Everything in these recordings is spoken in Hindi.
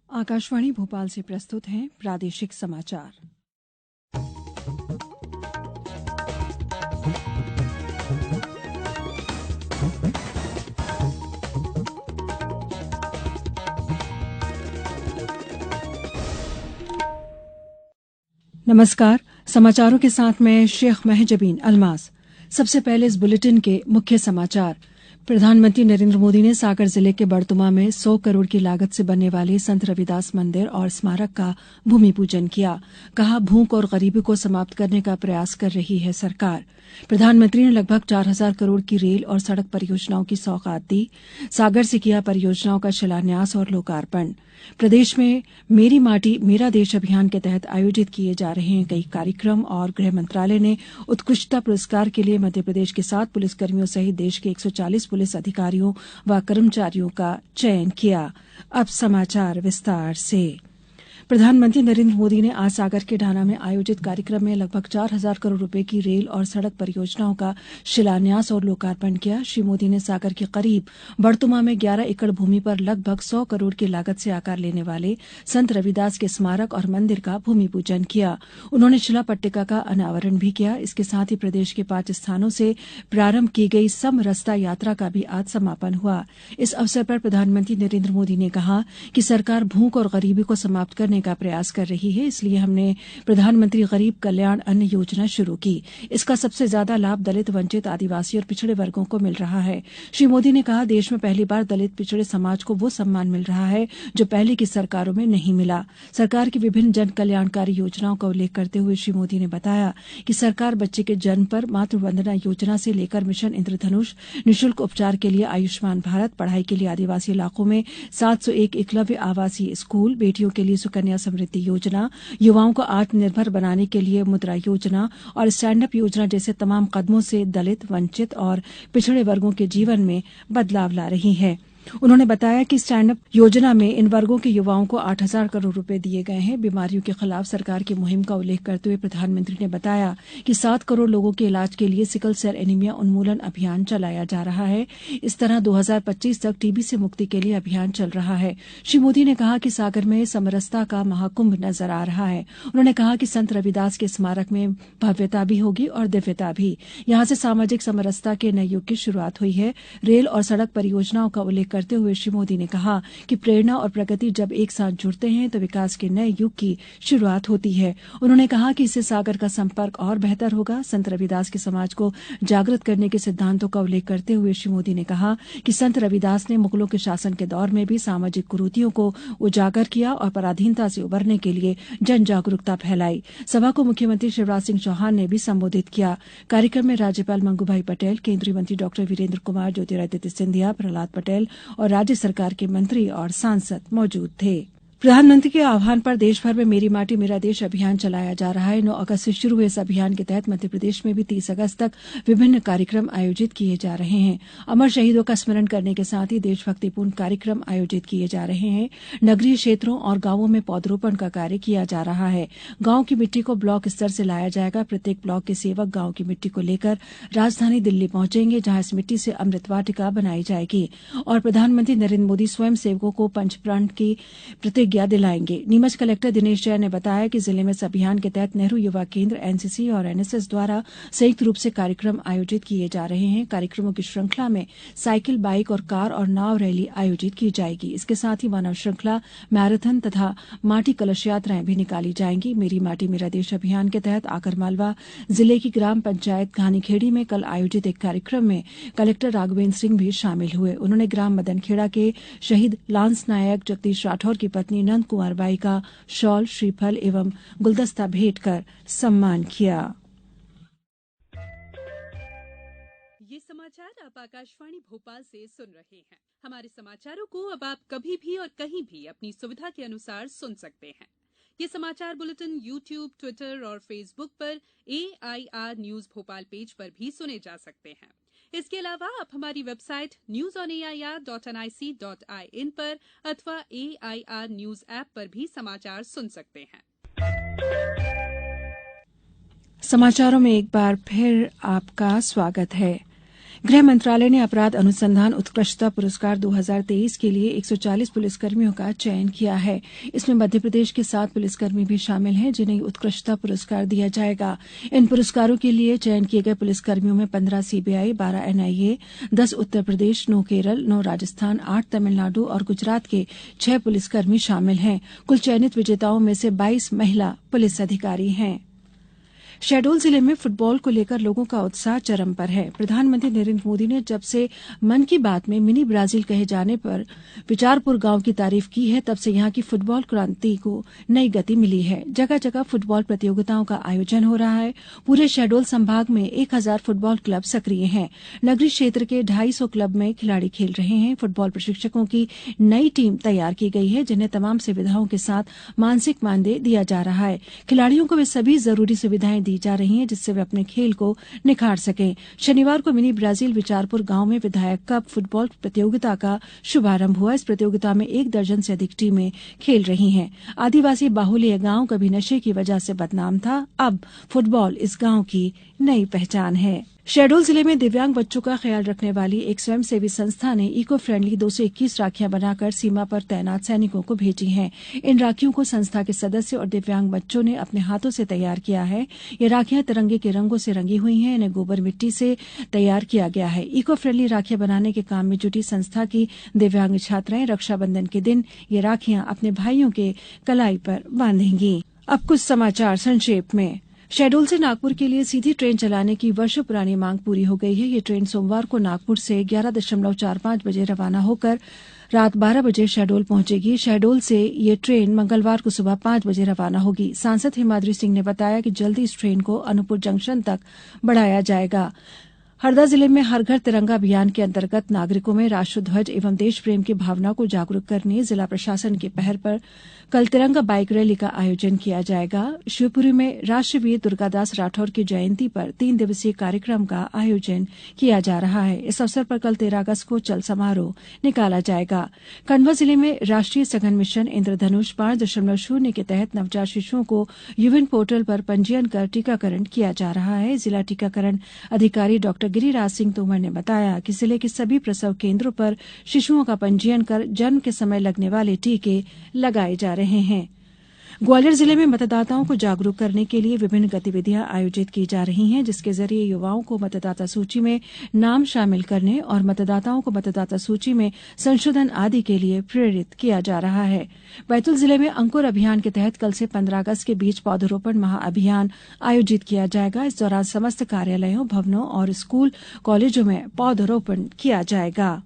आकाशवाणी भोपाल से प्रस्तुत हैं प्रादेशिक समाचार। नमस्कार, समाचारों के साथ मैं शेख महजबीन अल्मास। सबसे पहले इस बुलेटिन के मुख्य समाचार। प्रधानमंत्री नरेंद्र मोदी ने सागर जिले के बड़तुमा में 100 करोड़ की लागत से बनने वाले संत रविदास मंदिर और स्मारक का भूमि पूजन किया। कहा, भूख और गरीबी को समाप्त करने का प्रयास कर रही है सरकार। प्रधानमंत्री ने लगभग 4,000 करोड़ की रेल और सड़क परियोजनाओं की सौगात दी। सागर से किया परियोजनाओं का शिलान्यास और लोकार्पण। प्रदेश में मेरी माटी मेरा देश अभियान के तहत आयोजित किए जा रहे हैं कई कार्यक्रम और गृह मंत्रालय ने उत्कृष्टता पुरस्कार के लिए मध्यप्रदेश के 7 पुलिसकर्मियों सहित देश के 140 पुलिस अधिकारियों व कर्मचारियों का चयन किया। अब समाचार विस्तार से। प्रधानमंत्री नरेंद्र मोदी ने आज सागर के ढाना में आयोजित कार्यक्रम में लगभग 4,000 करोड़ रुपए की रेल और सड़क परियोजनाओं का शिलान्यास और लोकार्पण किया। श्री मोदी ने सागर के करीब बड़तुमा में 11 एकड़ भूमि पर लगभग 100 करोड़ की लागत से आकार लेने वाले संत रविदास के स्मारक और मंदिर का भूमि पूजन किया। उन्होंने शिला पट्टिका का अनावरण भी किया। इसके साथ ही प्रदेश के 5 स्थानों से प्रारंभ की गई समरसता यात्रा का भी आज समापन हुआ। इस अवसर पर प्रधानमंत्री नरेंद्र मोदी ने कहा कि सरकार भूख और गरीबी को समाप्त करने का प्रयास कर रही है, इसलिए हमने प्रधानमंत्री गरीब कल्याण अन्न योजना शुरू की। इसका सबसे ज्यादा लाभ दलित, वंचित, आदिवासी और पिछड़े वर्गों को मिल रहा है। श्री मोदी ने कहा, देश में पहली बार दलित पिछड़े समाज को वो सम्मान मिल रहा है जो पहले की सरकारों में नहीं मिला। सरकार की विभिन्न जन कल्याणकारी योजनाओं का उल्लेख करते हुए श्री मोदी ने बताया कि सरकार बच्चे के जन्म पर मातृ वंदना योजना से लेकर मिशन इंद्रधनुष, निःशुल्क उपचार के लिए आयुष्मान भारत, पढ़ाई के लिए आदिवासी इलाकों में 701 एकलव्य आवासीय स्कूल, बेटियों के लिए सुकन्या समृद्धि योजना, युवाओं को आत्मनिर्भर बनाने के लिए मुद्रा योजना और स्टैंड अप योजना जैसे तमाम कदमों से दलित, वंचित और पिछड़े वर्गों के जीवन में बदलाव ला रही है। उन्होंने बताया कि स्टैंड अप योजना में इन वर्गों के युवाओं को 8,000 करोड़ रुपए दिए गए हैं। बीमारियों के खिलाफ सरकार की मुहिम का उल्लेख करते हुए प्रधानमंत्री ने बताया कि 7 करोड़ लोगों के इलाज के लिए सिकल सेल एनीमिया उन्मूलन अभियान चलाया जा रहा है। इस तरह 2025 तक टीबी से मुक्ति के लिए अभियान चल रहा है। श्री मोदी ने कहा कि सागर में समरसता का महाकुंभ नजर आ रहा है। उन्होंने कहा कि संत रविदास के स्मारक में भव्यता भी होगी और दिव्यता भी। यहां से सामाजिक समरसता के नए युग की शुरुआत हुई है। रेल और सड़क परियोजनाओं का उल्लेख करते हुए श्री मोदी ने कहा कि प्रेरणा और प्रगति जब एक साथ जुड़ते हैं तो विकास के नए युग की शुरुआत होती है। उन्होंने कहा कि इससे सागर का संपर्क और बेहतर होगा। संत रविदास के समाज को जागृत करने के सिद्धांतों का उल्लेख करते हुए श्री मोदी ने कहा कि संत रविदास ने मुगलों के शासन के दौर में भी सामाजिक कुरीतियों को उजागर किया और पराधीनता से उबरने के लिए जन जागरूकता फैलाई। सभा को मुख्यमंत्री शिवराज सिंह चौहान ने भी संबोधित किया। कार्यक्रम में राज्यपाल मंगूभाई पटेल, केंद्रीय मंत्री डॉक्टर वीरेंद्र कुमार, ज्योतिरादित्य सिंधिया, प्रहलाद पटेल और राज्य सरकार के मंत्री और सांसद मौजूद थे। प्रधानमंत्री के आह्वान पर देश भर में मेरी माटी मेरा देश अभियान चलाया जा रहा है। 9 अगस्त से शुरू हुए इस अभियान के तहत मध्यप्रदेश में भी 30 अगस्त तक विभिन्न कार्यक्रम आयोजित किए जा रहे हैं। अमर शहीदों का स्मरण करने के साथ ही देशभक्तिपूर्ण कार्यक्रम आयोजित किए जा रहे हैं। नगरीय क्षेत्रों और गांवों में पौधरोपण का कार्य किया जा रहा है। गांव की मिट्टी को ब्लॉक स्तर से लाया जाएगा। प्रत्येक ब्लॉक के सेवक गांव की मिट्टी को लेकर राजधानी दिल्ली पहुंचेंगे, जहां इस मिट्टी से अमृत वाटिका बनाई जाएगी और प्रधानमंत्री नरेंद्र मोदी स्वयं सेवकों को पंचप्राण की प्रतिज्ञा दिलाएंगे। नीमच कलेक्टर दिनेश जैन ने बताया कि जिले में इस अभियान के तहत नेहरू युवा केंद्र, एनसीसी और एनएसएस द्वारा संयुक्त रूप से कार्यक्रम आयोजित किए जा रहे हैं। कार्यक्रमों की श्रृंखला में साइकिल, बाइक और कार और नाव रैली आयोजित की जाएगी। इसके साथ ही मानव श्रृंखला, मैराथन तथा माटी कलश यात्राएं भी निकाली जाएंगी। मेरी माटी मेरा देश अभियान के तहत आगरमालवा जिले की ग्राम पंचायत घानीखेड़ी में कल आयोजित एक कार्यक्रम में कलेक्टर राघवेंद्र सिंह भी शामिल हुए। उन्होंने ग्राम मदनखेड़ा के शहीद लांस नायक जगदीश राठौर की पत्नी नंद कुमार बाई का शॉल, श्रीफल एवं गुलदस्ता भेंट कर सम्मान किया। ये समाचार आप आकाशवाणी भोपाल से सुन रहे हैं। हमारे समाचारों को अब आप कभी भी और कहीं भी अपनी सुविधा के अनुसार सुन सकते हैं। ये समाचार बुलेटिन YouTube, ट्विटर और फेसबुक पर AIR न्यूज भोपाल पेज पर भी सुने जा सकते हैं। इसके अलावा आप हमारी वेबसाइट newsonair.nic.in पर अथवा AIR न्यूज ऐप पर भी समाचार सुन सकते हैं। समाचारों में एक बार फिर आपका स्वागत है। गृह मंत्रालय ने अपराध अनुसंधान उत्कृष्टता पुरस्कार 2023 के लिए 140 पुलिसकर्मियों का चयन किया है। इसमें मध्यप्रदेश के 7 पुलिसकर्मी भी शामिल हैं, जिन्हें उत्कृष्टता पुरस्कार दिया जाएगा। इन पुरस्कारों के लिए चयन किए गए पुलिसकर्मियों में 15 सीबीआई, 12 एनआईए, 10 उत्तर प्रदेश, 9 केरल, 9 राजस्थान, 8 तमिलनाडु और गुजरात के 6 पुलिसकर्मी शामिल हैं। कुल चयनित विजेताओं में से 22 महिला पुलिस अधिकारी हैं। शहडोल जिले में फुटबॉल को लेकर लोगों का उत्साह चरम पर है। प्रधानमंत्री नरेंद्र मोदी ने जब से मन की बात में मिनी ब्राजील कहे जाने पर विचारपुर गांव की तारीफ की है, तब से यहां की फुटबॉल क्रांति को नई गति मिली है। जगह जगह फुटबॉल प्रतियोगिताओं का आयोजन हो रहा है। पूरे शहडोल संभाग में 1000 फुटबॉल क्लब सक्रिय हैं। नगरीय क्षेत्र के 250 क्लब में खिलाड़ी खेल रहे हैं। फुटबॉल प्रशिक्षकों की नई टीम तैयार की गई है, जिन्हें तमाम सुविधाओं के साथ मानसिक मानदेय दिया जा रहा है। खिलाड़ियों को वे सभी जरूरी सुविधाएं दी जा रही हैं, जिससे वे अपने खेल को निखार सकें। शनिवार को मिनी ब्राजील विचारपुर गांव में विधायक कप फुटबॉल प्रतियोगिता का शुभारंभ हुआ। इस प्रतियोगिता में 1 दर्जन से अधिक टीमें खेल रही हैं। आदिवासी बाहुल्य यह गांव कभी नशे की वजह से बदनाम था। अब फुटबॉल इस गांव की नई पहचान है। शहडोल जिले में दिव्यांग बच्चों का ख्याल रखने वाली एक स्वयंसेवी संस्था ने इको फ्रेंडली 221 राखियां बनाकर सीमा पर तैनात सैनिकों को भेजी हैं। इन राखियों को संस्था के सदस्य और दिव्यांग बच्चों ने अपने हाथों से तैयार किया है। ये राखियां तिरंगे के रंगों से रंगी हुई हैं। इन्हें गोबर मिट्टी से तैयार किया गया है। इको फ्रेंडली राखियां बनाने के काम में जुटी संस्था की दिव्यांग छात्राएं रक्षाबंधन के दिन ये राखियां अपने भाइयों के कलाई पर बांधेंगी। अब कुछ समाचार संक्षेप में। शहडोल से नागपुर के लिए सीधी ट्रेन चलाने की वर्षों पुरानी मांग पूरी हो गई है। ये ट्रेन सोमवार को नागपुर से 11.45 बजे रवाना होकर रात 12 बजे शहडोल पहुंचेगी। शहडोल से ये ट्रेन मंगलवार को सुबह 5 बजे रवाना होगी। सांसद हिमाद्री सिंह ने बताया कि जल्दी इस ट्रेन को अनूपपुर जंक्शन तक बढ़ाया जाएगा। हरदा जिले में हर घर तिरंगा अभियान के अंतर्गत नागरिकों में राष्ट्रध्वज एवं देश प्रेम की भावना को जागरूक करने जिला प्रशासन की पहल पर कल तिरंगा बाइक रैली का आयोजन किया जाएगा। शिवपुरी में राष्ट्रवीर दुर्गादास राठौर की जयंती पर 3 दिवसीय कार्यक्रम का आयोजन किया जा रहा है। इस अवसर पर कल 13 अगस्त को चल समारोह निकाला जाएगा। खंडवा जिले में राष्ट्रीय सघन मिशन इंद्रधनुष 5.0 के तहत नवजात शिशुओं को यूविन पोर्टल पर पंजीयन कर टीकाकरण किया जा रहा है। जिला टीकाकरण अधिकारी डॉ गिरिराज सिंह तोमर ने बताया कि जिले के सभी प्रसव केंद्रों पर शिशुओं का पंजीयन कर जन्म के समय लगने वाले टीके लगाए जा रहे हैं। ग्वालियर जिले में मतदाताओं को जागरूक करने के लिए विभिन्न गतिविधियां आयोजित की जा रही हैं, जिसके जरिए युवाओं को मतदाता सूची में नाम शामिल करने और मतदाताओं को मतदाता सूची में संशोधन आदि के लिए प्रेरित किया जा रहा है। बैतूल जिले में अंकुर अभियान के तहत कल से 15 अगस्त के बीच पौधरोपण महाअभियान आयोजित किया जाएगा। इस दौरान समस्त कार्यालयों, भवनों और स्कूल कॉलेजों में पौधरोपण किया जाएगा।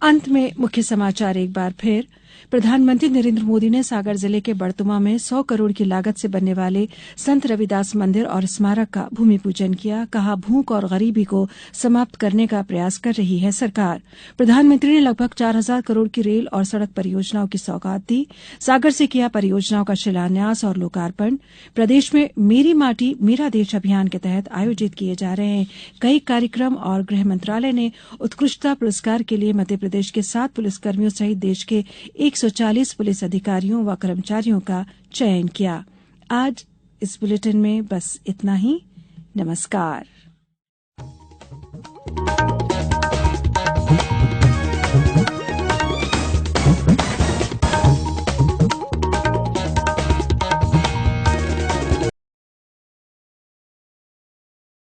अंत में मुख्य समाचार एक बार फिर। प्रधानमंत्री नरेंद्र मोदी ने सागर जिले के बड़तुमा में 100 करोड़ की लागत से बनने वाले संत रविदास मंदिर और स्मारक का भूमि पूजन किया। कहा, भूख और गरीबी को समाप्त करने का प्रयास कर रही है सरकार। प्रधानमंत्री ने लगभग 4000 करोड़ की रेल और सड़क परियोजनाओं की सौगात दी। सागर से किया परियोजनाओं का शिलान्यास और लोकार्पण। प्रदेश में मेरी माटी मेरा देश अभियान के तहत आयोजित किए जा रहे हैं कई कार्यक्रम। और गृह मंत्रालय ने उत्कृष्टता पुरस्कार के लिए मध्य प्रदेश के 7 पुलिसकर्मियों सहित देश के 140 पुलिस अधिकारियों व कर्मचारियों का चयन किया। आज इस बुलेटिन में बस इतना ही। नमस्कार।